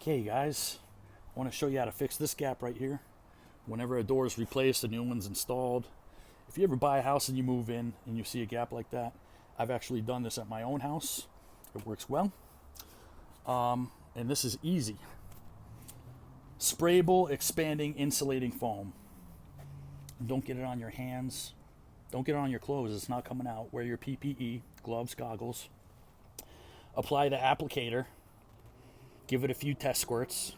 Okay guys, I want to show you how to fix this gap right here. Whenever a door is replaced, a new one's installed. If you ever buy a house and you move in and you see a gap like that, I've actually done this at my own house. It works well. And this is easy. Sprayable, expanding, insulating foam. Don't get it on your hands. Don't get it on your clothes. It's not coming out. Wear your PPE, gloves, goggles. Apply the applicator. Give it a few test squirts.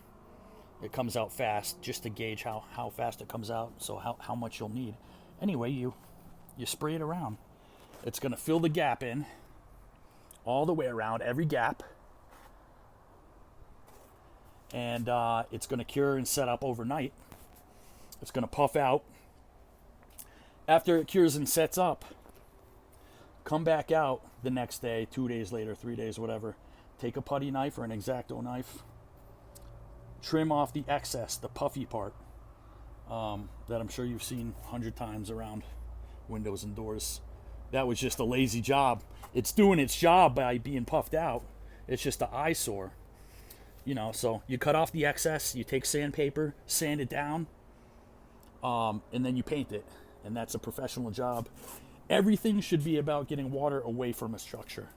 It comes out fast, just to gauge how fast it comes out, so how much you'll need. Anyway, you spray it around. It's going to fill the gap in all the way around, every gap. And it's going to cure and set up overnight. It's going to puff out. After it cures and sets up, come back out the next day, 2 days later, 3 days, whatever. Take a putty knife or an X-Acto knife. Trim off the excess, the puffy part, that I'm sure you've seen 100 times around windows and doors. That was just a lazy job. It's doing its job by being puffed out. It's just an eyesore. So you cut off the excess, you take sandpaper, sand it down, and then you paint it. And that's a professional job. Everything should be about getting water away from a structure.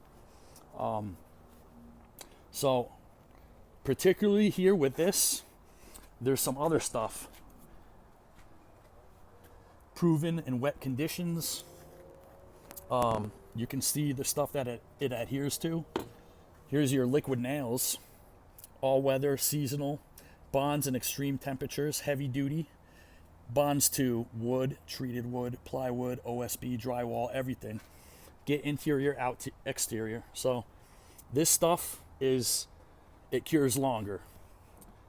So particularly here with this, there's some other stuff. Proven in wet conditions. You can see the stuff that it adheres to. Here's your liquid nails. All weather, seasonal, bonds in extreme temperatures, heavy duty. Bonds to wood, treated wood, plywood, OSB, drywall, everything. Get interior, out to exterior. So this stuff it cures longer.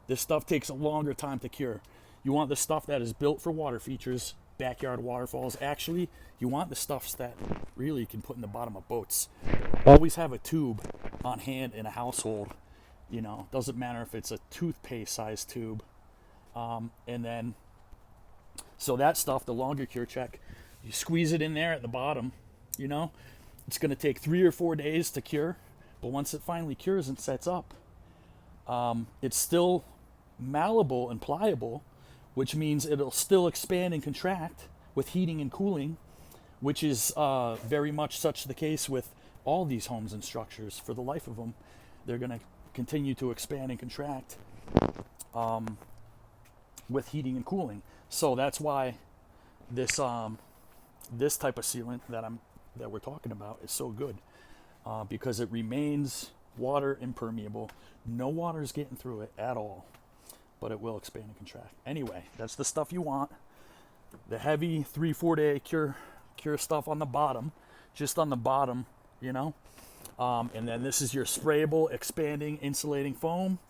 This stuff takes a longer time to cure. You want the stuff that is built for water features, backyard waterfalls. Actually, you want the stuffs that really you can put in the bottom of boats. Always have a tube on hand in a household. Doesn't matter if it's a toothpaste size tube. So that stuff, the longer cure check, you squeeze it in there at the bottom. It's going to take 3 or 4 days to cure, but once it finally cures and sets up, it's still malleable and pliable, which means it'll still expand and contract with heating and cooling, which is very much such the case with all these homes and structures. For the life of them, they're going to continue to expand and contract with heating and cooling. So that's why this type of sealant that we're talking about is so good, because it remains water impermeable. No water is getting through it at all, but it will expand and contract. Anyway, that's the stuff you want. The heavy 3-4 day cure stuff on the bottom, just on the bottom, and then this is your sprayable, expanding, insulating foam.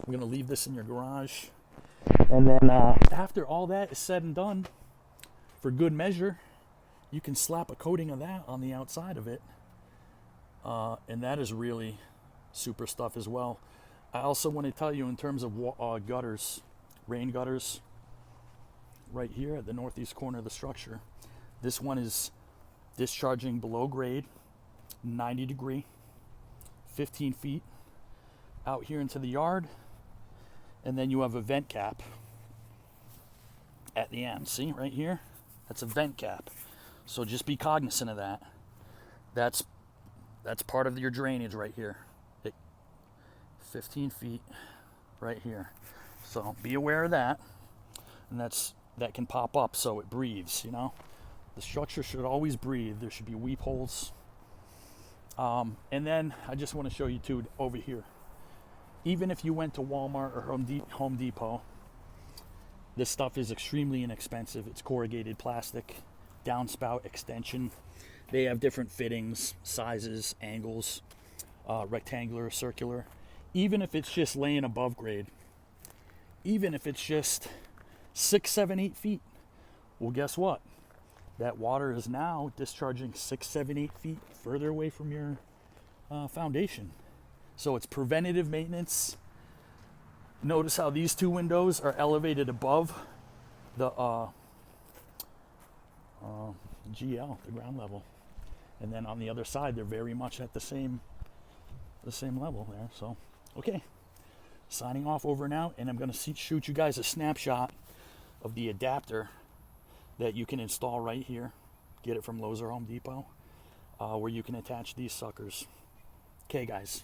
I'm going to leave this in your garage. And then after all that is said and done, for good measure, you can slap a coating of that on the outside of it. And that is really super stuff as well. I also want to tell you in terms of gutters, rain gutters, right here at the northeast corner of the structure. This one is discharging below grade, 90 degree, 15 feet out here into the yard. And then you have a vent cap at the end. See right here? That's a vent cap. So just be cognizant of that. That's part of your drainage right here. 15 feet right here. So be aware of that. And that can pop up so it breathes, The structure should always breathe. There should be weep holes. And then I just want to show you too over here. Even if you went to Walmart or Home Depot, this stuff is extremely inexpensive. It's corrugated plastic, downspout extension. They have different fittings, sizes, angles, rectangular, circular. Even if it's just laying above grade, even if it's just 6, 7, 8 feet, well, guess what? That water is now discharging 6, 7, 8 feet further away from your foundation. So it's preventative maintenance. Notice how these two windows are elevated above the GL, the ground level. And then on the other side, they're very much at the same level there. So, okay. signing off over and out, and I'm going to shoot you guys a snapshot of the adapter that you can install right here. Get it from Lowe's or Home Depot, where you can attach these suckers. Okay, guys.